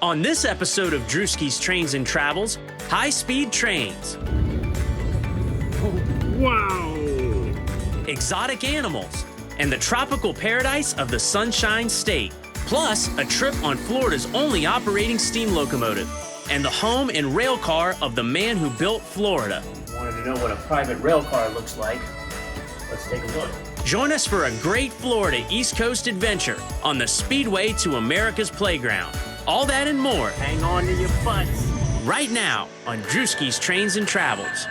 On this episode of Drewski's Trains and Travels, high-speed trains. Wow! Exotic animals, and the tropical paradise of the Sunshine State. Plus, a trip on Florida's only operating steam locomotive, and the home and rail car of the man who built Florida. Wanted to know what a private rail car looks like? Let's take a look. Join us for a great Florida East Coast adventure on the Speedway to America's Playground. All that and more. Hang on to your butts. Right now on Drewski's Trains and Travels.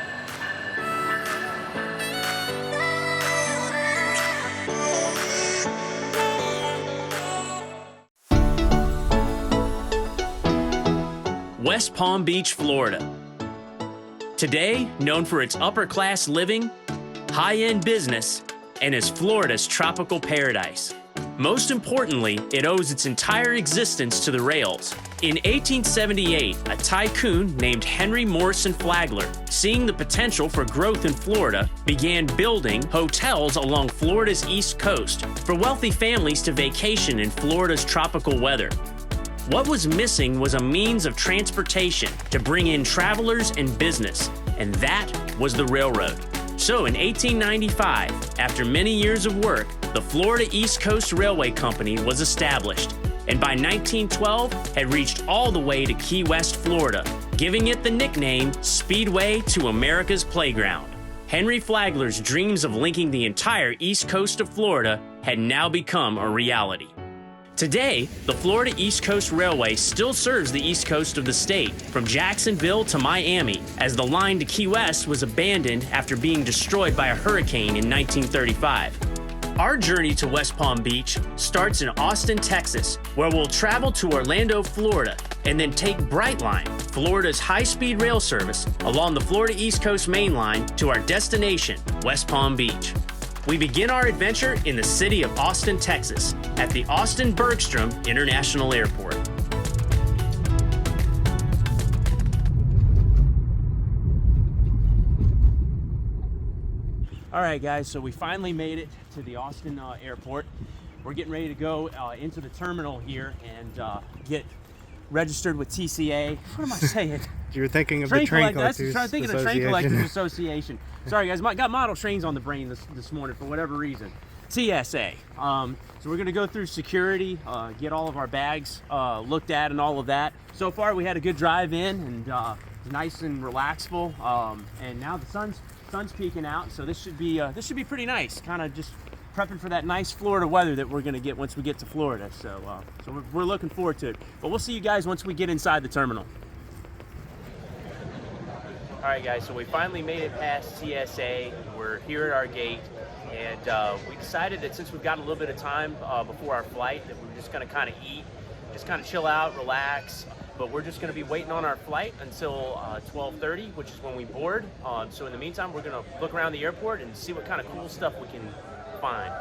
West Palm Beach, Florida. Today, known for its upper-class living, high-end business, and as Florida's tropical paradise. Most importantly, it owes its entire existence to the rails. In 1878, a tycoon named Henry Morrison Flagler, seeing the potential for growth in Florida, began building hotels along Florida's east coast for wealthy families to vacation in Florida's tropical weather. What was missing was a means of transportation to bring in travelers and business, and that was the railroad. So in 1895, after many years of work, the Florida East Coast Railway Company was established, and by 1912 had reached all the way to Key West, Florida, giving it the nickname Speedway to America's Playground. Henry Flagler's dreams of linking the entire east coast of Florida had now become a reality. Today, the Florida East Coast Railway still serves the east coast of the state, from Jacksonville to Miami, as the line to Key West was abandoned after being destroyed by a hurricane in 1935. Our journey to West Palm Beach starts in Austin, Texas, where we'll travel to Orlando, Florida, and then take Brightline, Florida's high-speed rail service, along the Florida East Coast Main Line to our destination, West Palm Beach. We begin our adventure in the city of Austin, Texas, at the Austin Bergstrom International Airport. All right, guys, so we finally made it to the Austin airport. We're getting ready to go into the terminal here and get registered with TCA. What am I saying? You were thinking of the Train Collectors Association. Thinking of the Train Collectors Association. Sorry, guys, got model trains on the brain this morning for whatever reason. TSA. So we're gonna go through security, get all of our bags looked at and all of that. So far, we had a good drive in and nice and relaxful. And now the sun's peeking out, so this should be pretty nice. Kind of just prepping for that nice Florida weather that we're gonna get once we get to Florida. So we're looking forward to it. But we'll see you guys once we get inside the terminal. All right, guys, so we finally made it past TSA. We're here at our gate, and we decided that since we've got a little bit of time before our flight, that we're just gonna kind of eat, just kind of chill out, relax. But we're just gonna be waiting on our flight until 12:30, which is when we board. So in the meantime, we're gonna look around the airport and see what kind of cool stuff we can find.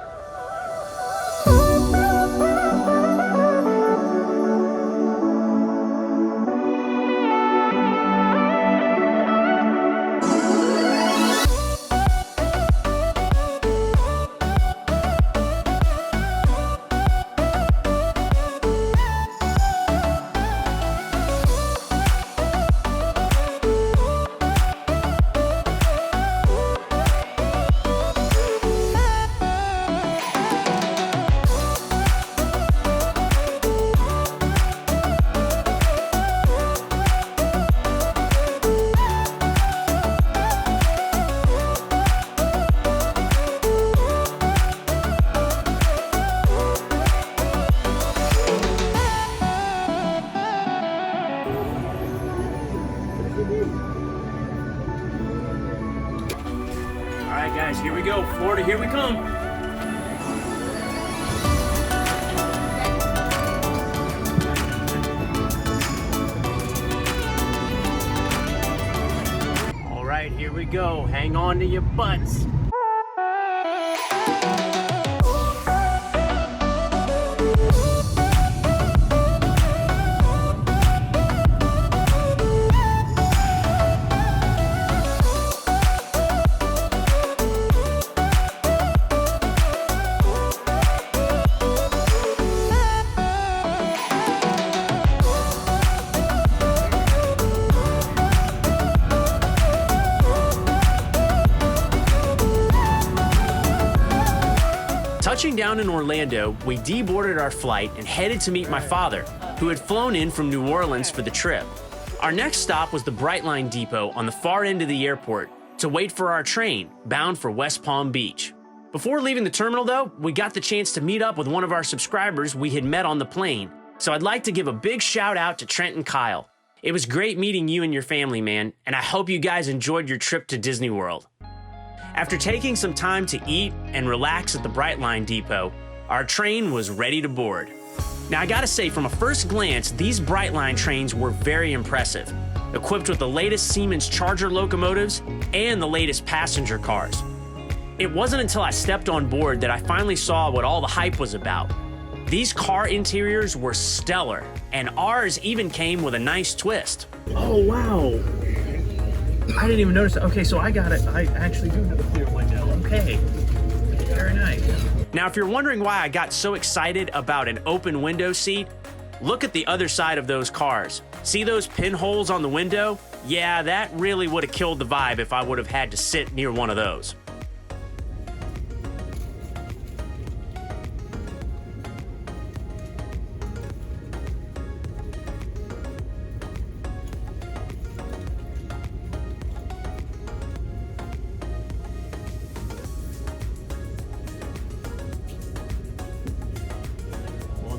Guys, here we go. Florida, here we come. All right, here we go. Hang on to your butts. touchdown in Orlando, we deboarded our flight and headed to meet my father, who had flown in from New Orleans for the trip. Our next stop was the Brightline depot on the far end of the airport to wait for our train, bound for West Palm Beach. Before leaving the terminal though, we got the chance to meet up with one of our subscribers we had met on the plane, so I'd like to give a big shout out to Trent and Kyle. It was great meeting you and your family, man, and I hope you guys enjoyed your trip to Disney World. After taking some time to eat and relax at the Brightline depot, our train was ready to board. Now I gotta say, from a first glance, these Brightline trains were very impressive, equipped with the latest Siemens Charger locomotives and the latest passenger cars. It wasn't until I stepped on board that I finally saw what all the hype was about. These car interiors were stellar, and ours even came with a nice twist. Oh, wow. I didn't even notice that. Okay, so I got it. I actually do have a clear window. Okay. Very nice. Now, if you're wondering why I got so excited about an open window seat, look at the other side of those cars. See those pinholes on the window? Yeah, that really would have killed the vibe if I would have had to sit near one of those.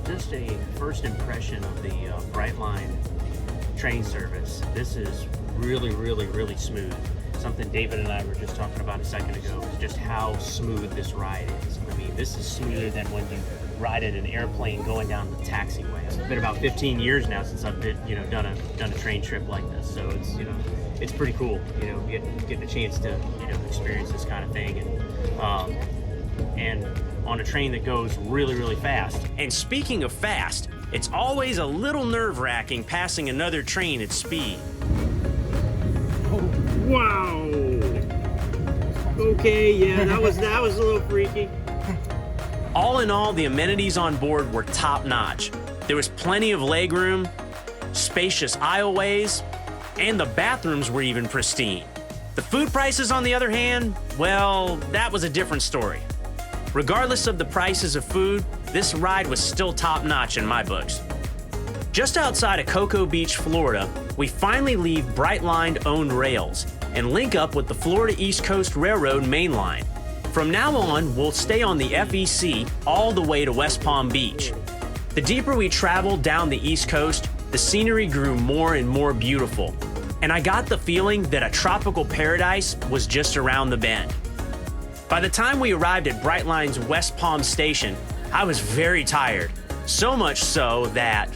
Just a first impression of the Brightline train service. This is really, really, really smooth. Something David and I were just talking about a second ago is just how smooth this ride is. I mean, this is smoother than when you ride in an airplane going down the taxiway. It's been about 15 years now since I've been, done a train trip like this. So it's, it's pretty cool, getting a chance to, experience this kind of thing. And on a train that goes really, really fast. And speaking of fast, it's always a little nerve-wracking passing another train at speed. Oh, wow. Okay, yeah, that was a little freaky. All in all, the amenities on board were top-notch. There was plenty of legroom, spacious aisleways, and the bathrooms were even pristine. The food prices, on the other hand, well, that was a different story. Regardless of the prices of food, this ride was still top-notch in my books. Just outside of Cocoa Beach, Florida, we finally leave Brightline-owned rails and link up with the Florida East Coast Railroad main line. From now on, we'll stay on the FEC all the way to West Palm Beach. The deeper we traveled down the East Coast, the scenery grew more and more beautiful, and I got the feeling that a tropical paradise was just around the bend. By the time we arrived at Brightline's West Palm station, I was very tired. So much so that...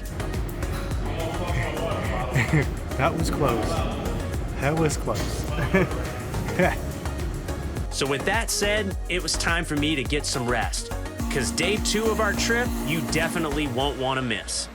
That was close. That was close. So with that said, it was time for me to get some rest. Because day 2 of our trip, you definitely won't want to miss.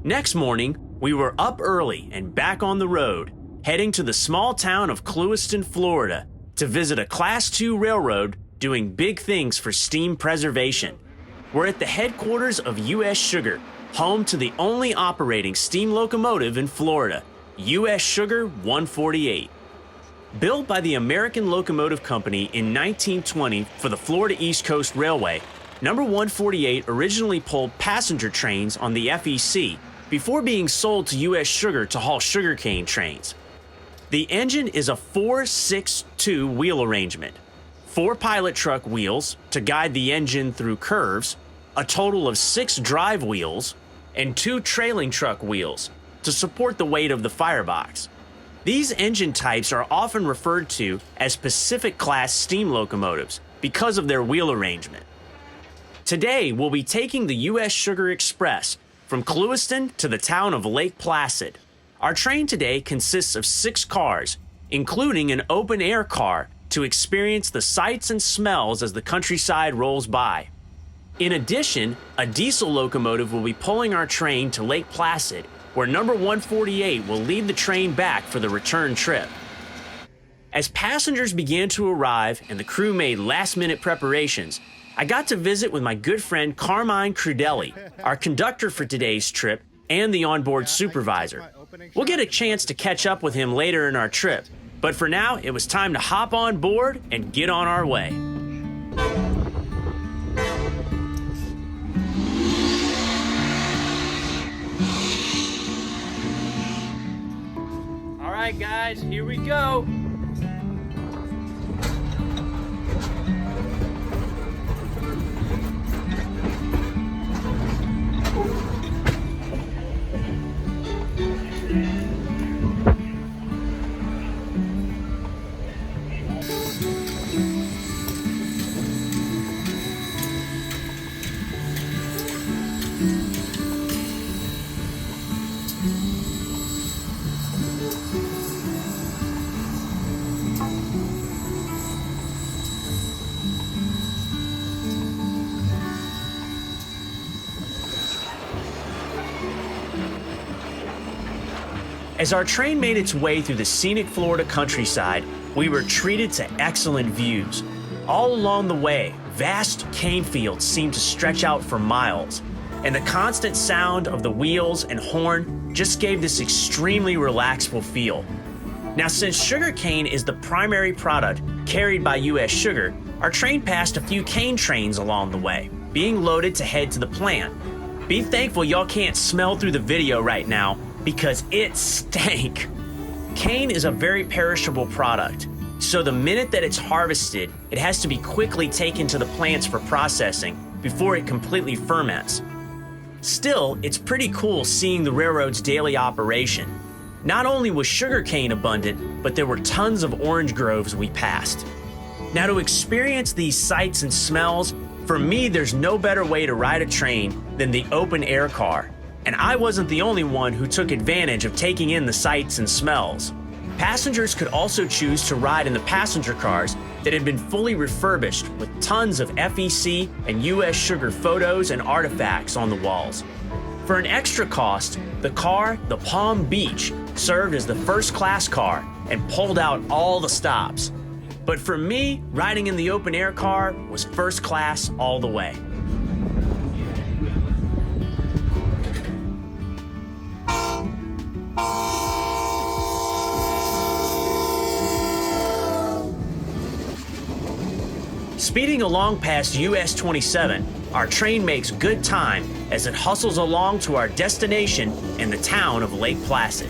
Next morning, we were up early and back on the road, heading to the small town of Clewiston, Florida, to visit a Class 2 railroad doing big things for steam preservation. We're at the headquarters of U.S. Sugar, home to the only operating steam locomotive in Florida, U.S. Sugar 148. Built by the American Locomotive Company in 1920 for the Florida East Coast Railway, number 148 originally pulled passenger trains on the FEC, before being sold to U.S. Sugar to haul sugarcane trains. The engine is a 4-6-2 wheel arrangement, 4 pilot truck wheels to guide the engine through curves, a total of 6 drive wheels, and 2 trailing truck wheels to support the weight of the firebox. These engine types are often referred to as Pacific-class steam locomotives because of their wheel arrangement. Today, we'll be taking the U.S. Sugar Express from Clewiston to the town of Lake Placid. Our train today consists of 6 cars, including an open-air car to experience the sights and smells as the countryside rolls by. In addition, a diesel locomotive will be pulling our train to Lake Placid, where number 148 will lead the train back for the return trip. As passengers began to arrive and the crew made last-minute preparations, I got to visit with my good friend Carmine Crudele, our conductor for today's trip and the onboard supervisor. We'll get a chance to catch up with him later in our trip, but for now, it was time to hop on board and get on our way. All right, guys, here we go. As our train made its way through the scenic Florida countryside, we were treated to excellent views. All along the way, vast cane fields seemed to stretch out for miles, and the constant sound of the wheels and horn just gave this extremely relaxful feel. Now, since sugarcane is the primary product carried by U.S. Sugar, our train passed a few cane trains along the way, being loaded to head to the plant. Be thankful y'all can't smell through the video right now, because it stank. Cane is a very perishable product, so the minute that it's harvested, it has to be quickly taken to the plants for processing before it completely ferments. Still, it's pretty cool seeing the railroad's daily operation. Not only was sugarcane abundant, but there were tons of orange groves we passed. Now, to experience these sights and smells, for me, there's no better way to ride a train than the open air car. And I wasn't the only one who took advantage of taking in the sights and smells. Passengers could also choose to ride in the passenger cars that had been fully refurbished with tons of FEC and US Sugar photos and artifacts on the walls. For an extra cost, the Palm Beach, served as the first class car and pulled out all the stops. But for me, riding in the open air car was first class all the way. Speeding along past US 27, our train makes good time as it hustles along to our destination in the town of Lake Placid.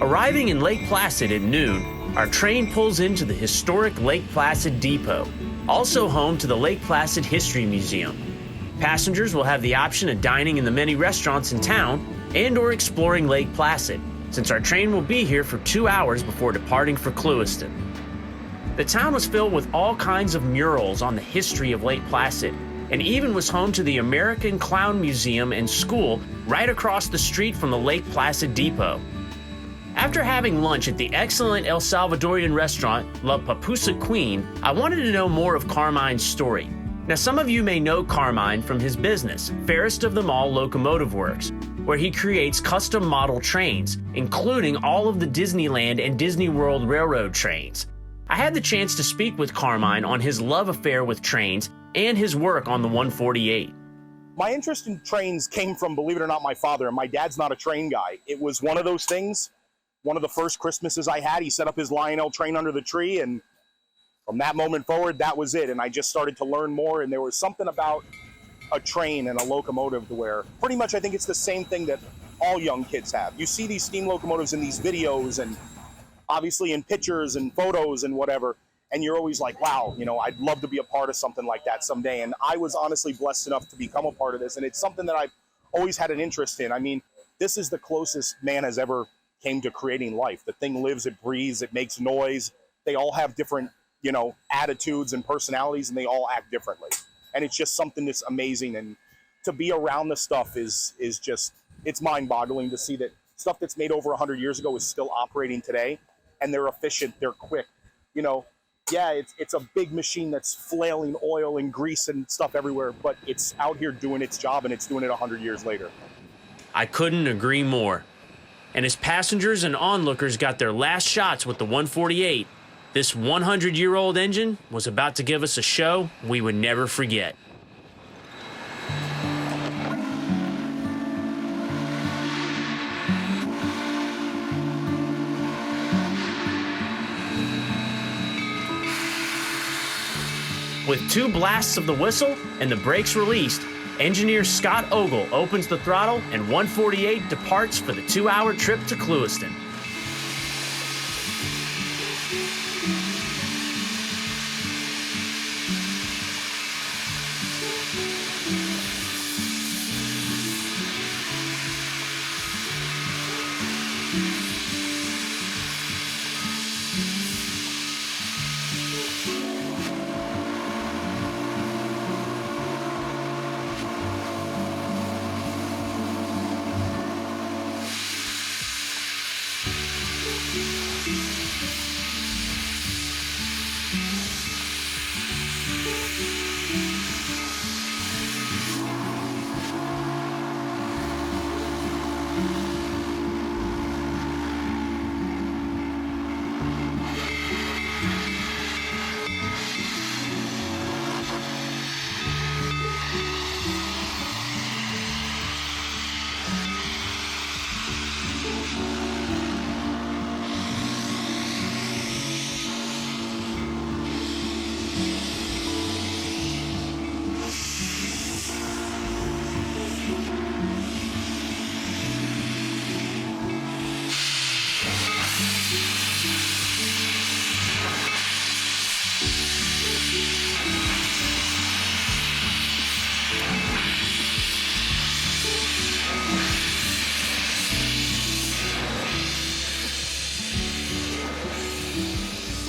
Arriving in Lake Placid at noon, our train pulls into the historic Lake Placid Depot, also home to the Lake Placid History Museum. Passengers will have the option of dining in the many restaurants in town and/or exploring Lake Placid, since our train will be here for 2 hours before departing for Clewiston. The town was filled with all kinds of murals on the history of Lake Placid, and even was home to the American Clown Museum and School right across the street from the Lake Placid Depot. After having lunch at the excellent El Salvadorian restaurant La Papusa Queen, I wanted to know more of Carmine's story. Now, some of you may know Carmine from his business, fairest of them all, Locomotive Works, where he creates custom model trains, including all of the Disneyland and Disney World Railroad trains. I had the chance to speak with Carmine on his love affair with trains and his work on the 148. My interest in trains came from, believe it or not, my father, and my dad's not a train guy. It was one of those things, one of the first Christmases I had, he set up his Lionel train under the tree, and from that moment forward, that was it. And I just started to learn more, and there was something about a train and a locomotive to where pretty much I think it's the same thing that all young kids have. You see these steam locomotives in these videos and obviously in pictures and photos and whatever, and you're always like, wow, you know, I'd love to be a part of something like that someday. And I was honestly blessed enough to become a part of this, and it's something that I've always had an interest in. I mean, this is the closest man has ever came to creating life. The thing lives, it breathes, it makes noise. They all have different, you know, attitudes and personalities, and they all act differently. And it's just something that's amazing. And to be around the stuff is just, it's mind-boggling to see that stuff that's made over 100 years ago is still operating today, and they're efficient, they're quick. You know, yeah, it's a big machine that's flailing oil and grease and stuff everywhere, but it's out here doing its job, and it's doing it 100 years later. I couldn't agree more. And as passengers and onlookers got their last shots with the 148, This 100-year-old engine was about to give us a show we would never forget. With 2 blasts of the whistle and the brakes released, engineer Scott Ogle opens the throttle and 148 departs for the 2-hour trip to Clewiston.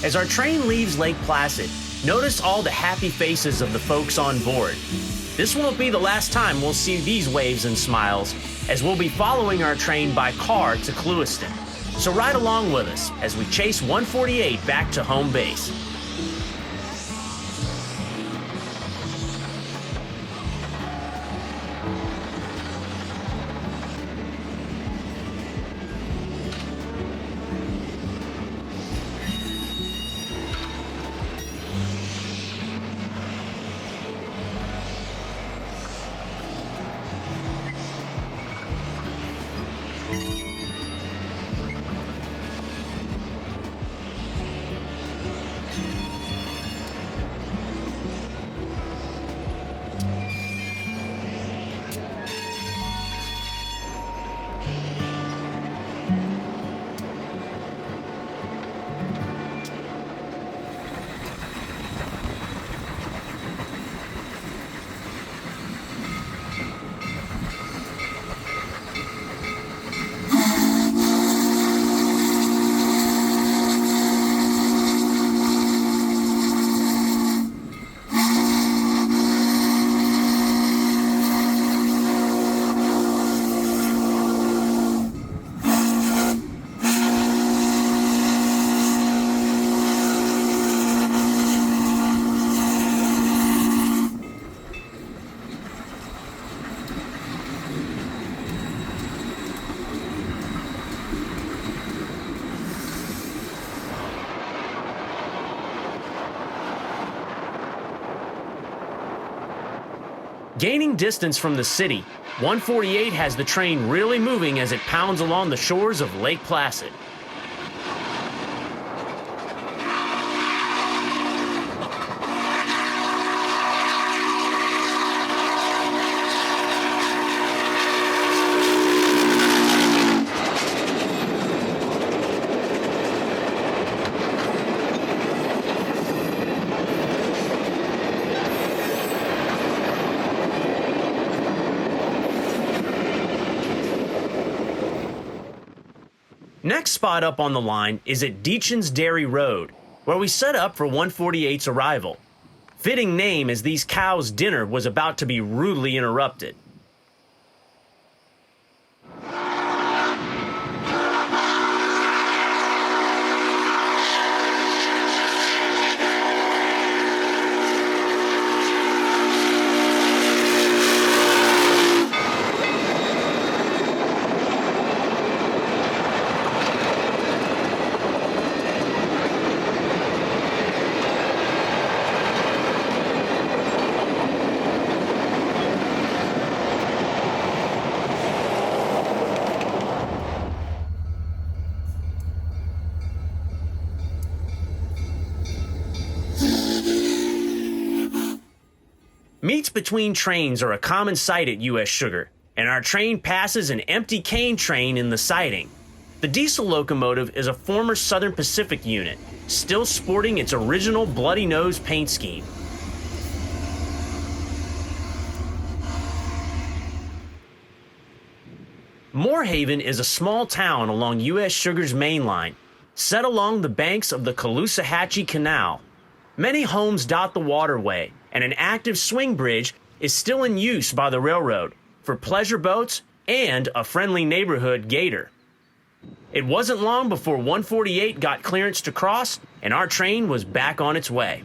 As our train leaves Lake Placid, notice all the happy faces of the folks on board. This won't be the last time we'll see these waves and smiles, as we'll be following our train by car to Clewiston. So ride along with us as we chase 148 back to home base. Gaining distance from the city, 148 has the train really moving as it pounds along the shores of Lake Placid. Next spot up on the line is at Detjens Dairy Road, where we set up for 148's arrival. Fitting name, as these cows' dinner was about to be rudely interrupted. between trains are a common sight at U.S. Sugar, and our train passes an empty cane train in the siding. The diesel locomotive is a former Southern Pacific unit, still sporting its original bloody nose paint scheme. Moorehaven is a small town along U.S. Sugar's main line, set along the banks of the Caloosahatchee Canal. Many homes dot the waterway, and an active swing bridge is still in use by the railroad for pleasure boats and a friendly neighborhood gator. It wasn't long before 148 got clearance to cross, and our train was back on its way.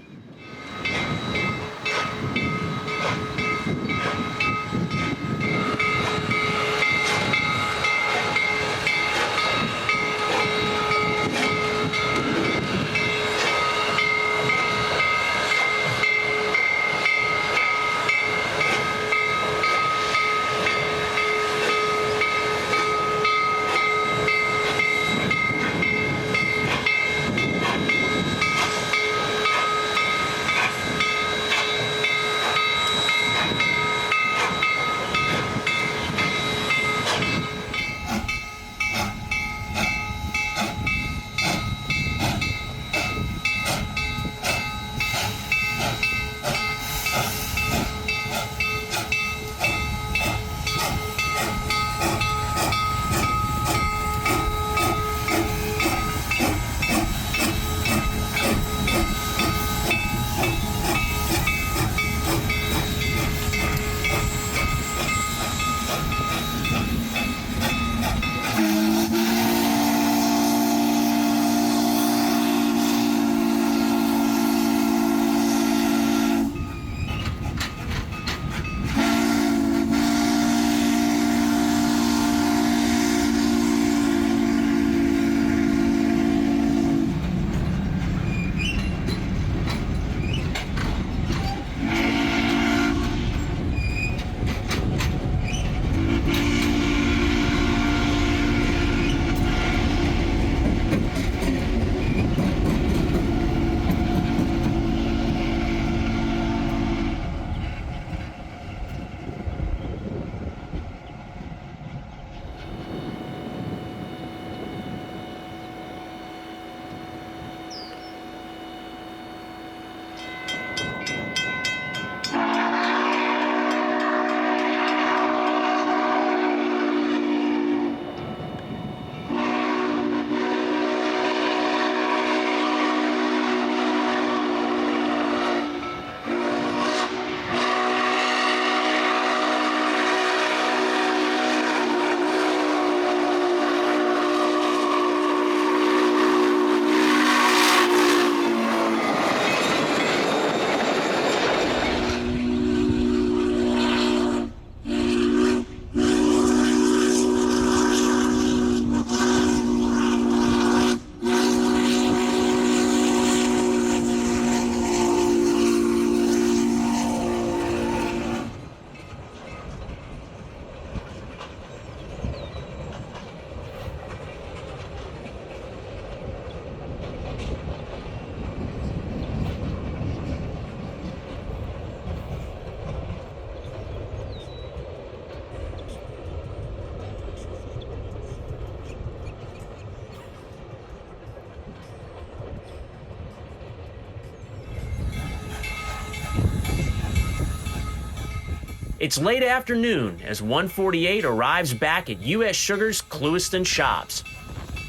It's late afternoon as 148 arrives back at U.S. Sugar's Clewiston shops.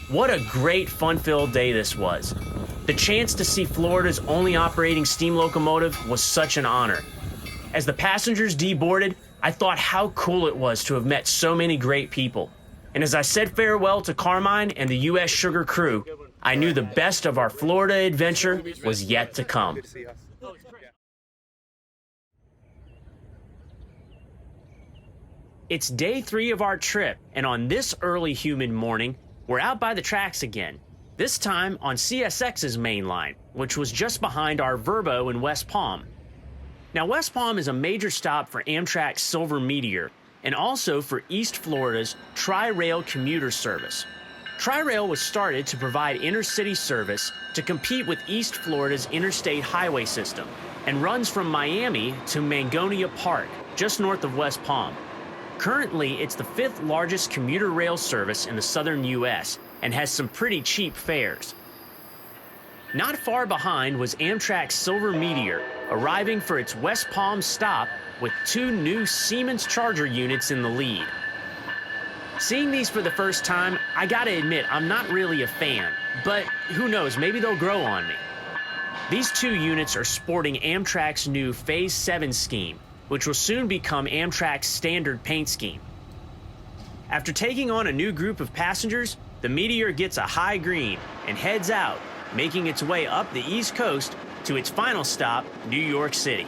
What a great fun-filled day this was. The chance to see Florida's only operating steam locomotive was such an honor. As the passengers deboarded, I thought how cool it was to have met so many great people. And as I said farewell to Carmine and the U.S. Sugar crew, I knew the best of our Florida adventure was yet to come. It's day 3 of our trip, and on this early humid morning, we're out by the tracks again, this time on CSX's main line, which was just behind our Verbo in West Palm. Now, West Palm is a major stop for Amtrak's Silver Meteor, and also for East Florida's Tri-Rail commuter service. Tri-Rail was started to provide intercity service to compete with East Florida's interstate highway system and runs from Miami to Mangonia Park, just north of West Palm. Currently, it's the 5th largest commuter rail service in the southern U.S. and has some pretty cheap fares. Not far behind was Amtrak's Silver Meteor, arriving for its West Palm stop with 2 new Siemens charger units in the lead. Seeing these for the first time, I gotta admit I'm not really a fan, but who knows, maybe they'll grow on me. These 2 units are sporting Amtrak's new Phase 7 scheme, which will soon become Amtrak's standard paint scheme. After taking on a new group of passengers, the Meteor gets a high green and heads out, making its way up the East Coast to its final stop, New York City.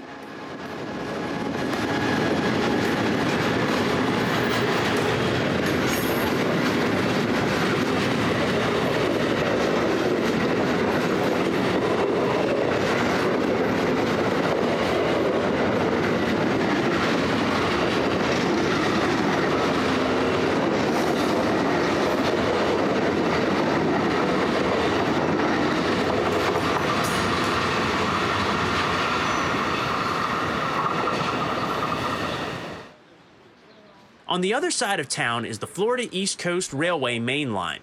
On the other side of town is the Florida East Coast Railway main line.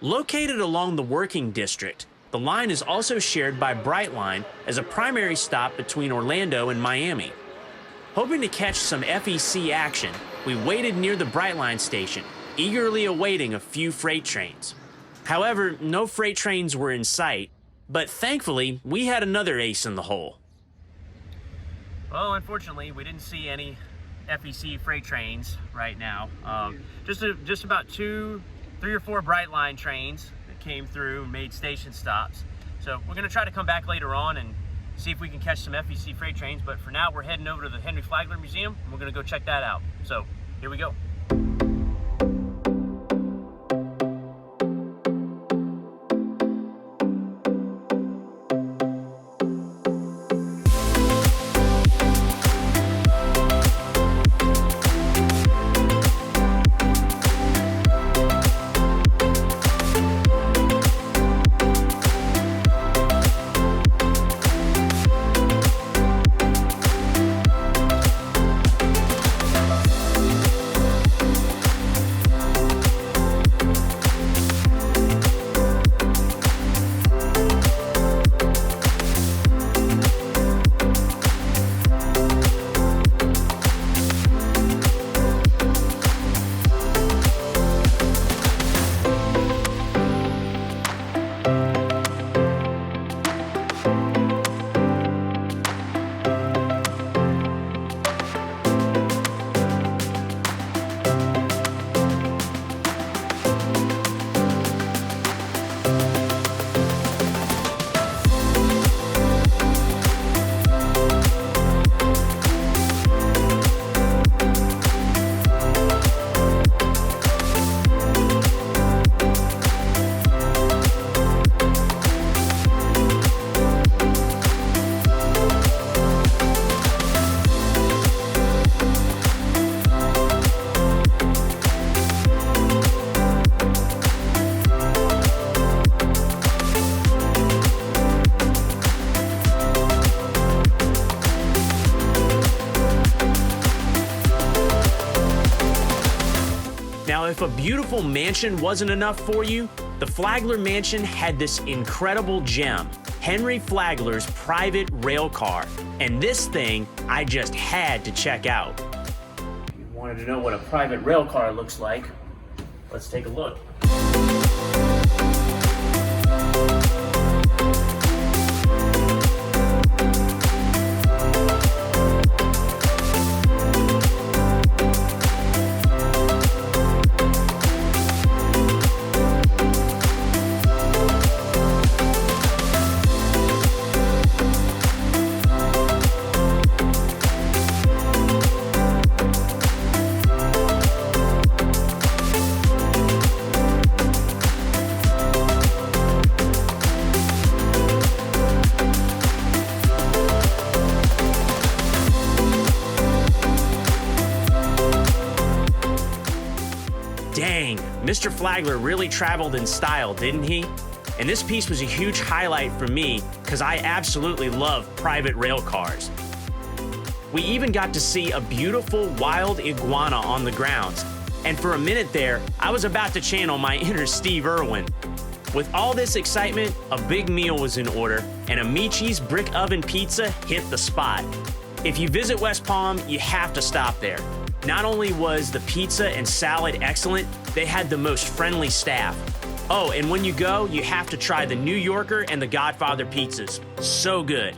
Located along the working district, the line is also shared by Brightline as a primary stop between Orlando and Miami. Hoping to catch some FEC action, we waited near the Brightline station, eagerly awaiting a few freight trains. However, no freight trains were in sight, but thankfully, we had another ace in the hole. Well, unfortunately, we didn't see any FEC freight trains right now. Just about 3 or 4 Brightline trains that came through and made station stops. So we're gonna try to come back later on and see if we can catch some FEC freight trains, but for now we're heading over to the Henry Flagler Museum and we're gonna go check that out. So here we go. Now, if a beautiful mansion wasn't enough for you, the Flagler Mansion had this incredible gem, Henry Flagler's private rail car. And this thing I just had to check out. If you wanted to know what a private rail car looks like, let's take a look. Dang, Mr. Flagler really traveled in style, didn't he? And this piece was a huge highlight for me because I absolutely love private rail cars. We even got to see a beautiful wild iguana on the grounds. And for a minute there, I was about to channel my inner Steve Irwin. With all this excitement, a big meal was in order, and Amici's brick oven pizza hit the spot. If you visit West Palm, you have to stop there. Not only was the pizza and salad excellent, they had the most friendly staff. Oh, and when you go, you have to try the New Yorker and the Godfather pizzas. So good.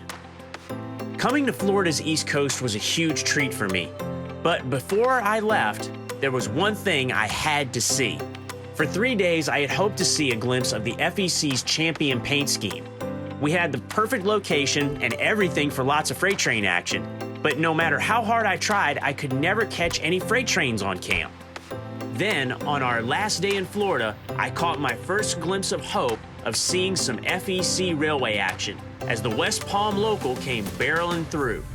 Coming to Florida's East Coast was a huge treat for me. But before I left, there was one thing I had to see. For 3 days, I had hoped to see a glimpse of the FEC's Champion paint scheme. We had the perfect location and everything for lots of freight train action. But no matter how hard I tried, I could never catch any freight trains on camp. Then, on our last day in Florida, I caught my first glimpse of hope of seeing some FEC railway action as the West Palm local came barreling through.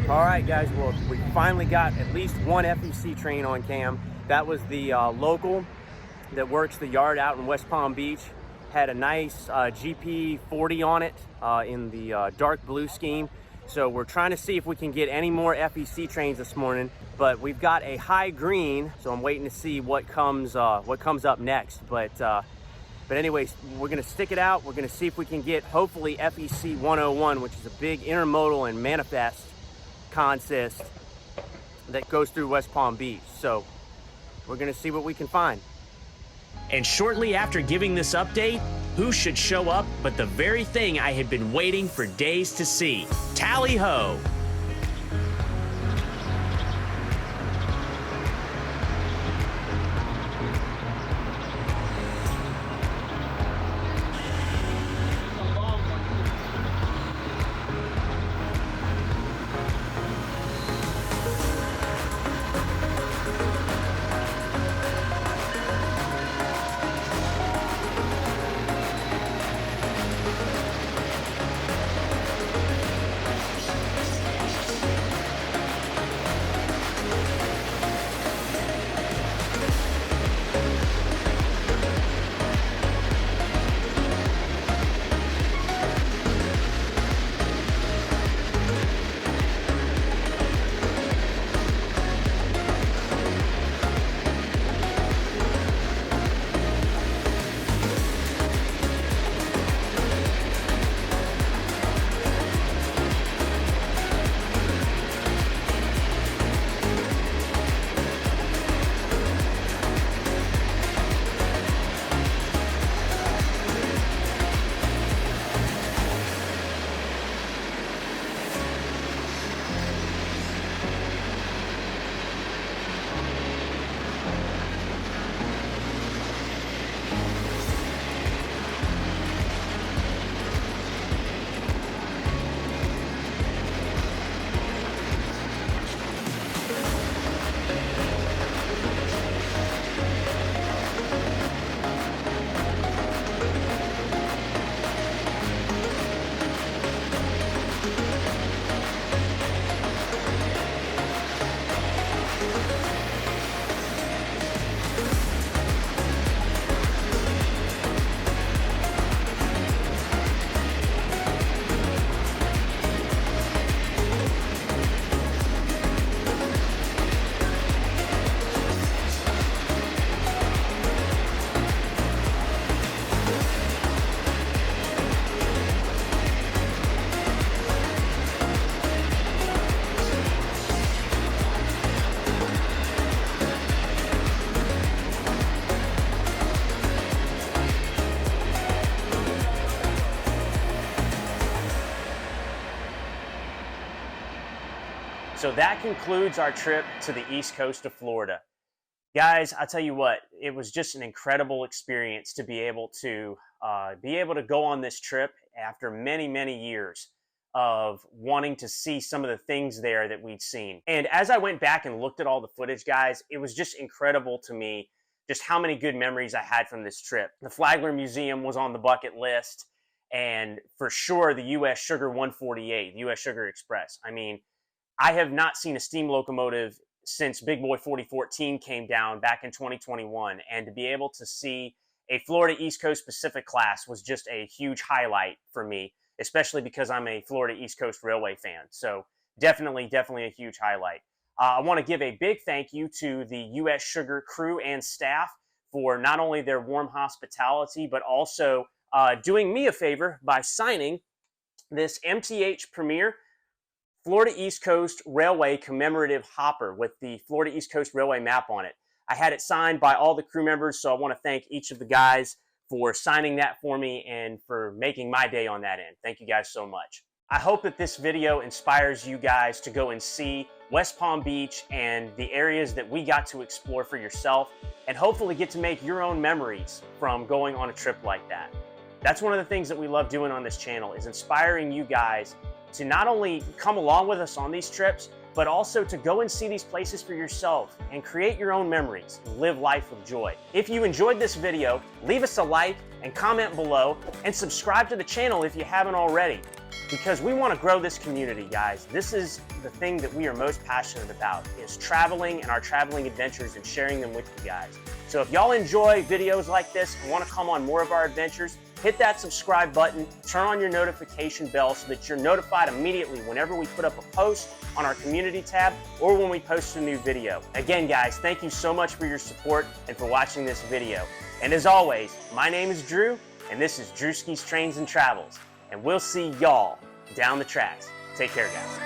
All right, guys, well, we finally got at least one FEC train on cam. That was the local that works the yard out in West Palm Beach. Had a nice GP 40 on it in the dark blue scheme. So we're trying to see if we can get any more FEC trains this morning, but we've got a high green, so I'm waiting to see what comes up next. But anyways, we're gonna stick it out. We're gonna see if we can get hopefully FEC 101, which is a big intermodal and manifest consist that goes through West Palm Beach. So we're gonna see what we can find. And shortly after giving this update, who should show up but the very thing I had been waiting for days to see? Tally-ho! So that concludes our trip to the east coast of Florida. Guys, I tell you what, it was just an incredible experience to be able to go on this trip after many, many years of wanting to see some of the things there that we'd seen. And as I went back and looked at all the footage, guys, it was just incredible to me just how many good memories I had from this trip. The Flagler Museum was on the bucket list, and for sure the U.S. Sugar 148, the U.S. Sugar Express. I mean, I have not seen a steam locomotive since Big Boy 4014 came down back in 2021, and to be able to see a Florida East Coast Pacific class was just a huge highlight for me, especially because I'm a Florida East Coast Railway fan. So definitely a huge highlight. I want to give a big thank you to the U.S. Sugar crew and staff for not only their warm hospitality, but also doing me a favor by signing this MTH Premier Florida East Coast Railway commemorative hopper with the Florida East Coast Railway map on it. I had it signed by all the crew members, so I want to thank each of the guys for signing that for me and for making my day on that end. Thank you guys so much. I hope that this video inspires you guys to go and see West Palm Beach and the areas that we got to explore for yourself, and hopefully get to make your own memories from going on a trip like that. That's one of the things that we love doing on this channel, is inspiring you guys to not only come along with us on these trips, but also to go and see these places for yourself and create your own memories and live life with joy. If you enjoyed this video, leave us a like and comment below, and subscribe to the channel if you haven't already, because we want to grow this community, guys. This is the thing that we are most passionate about, is traveling and our traveling adventures and sharing them with you guys. So if y'all enjoy videos like this and want to come on more of our adventures, hit that subscribe button, turn on your notification bell so that you're notified immediately whenever we put up a post on our community tab or when we post a new video. Again, guys, thank you so much for your support and for watching this video. And as always, my name is Drew, and this is Drewski's Trains and Travels, and we'll see y'all down the tracks. Take care, guys.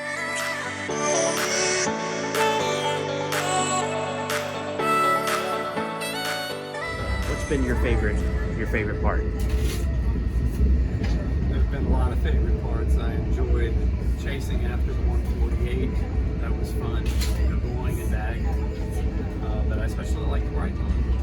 What's been your favorite part? There's been a lot of favorite parts. I enjoyed chasing after the 148. That was fun, going and back. But I especially like the Brightline.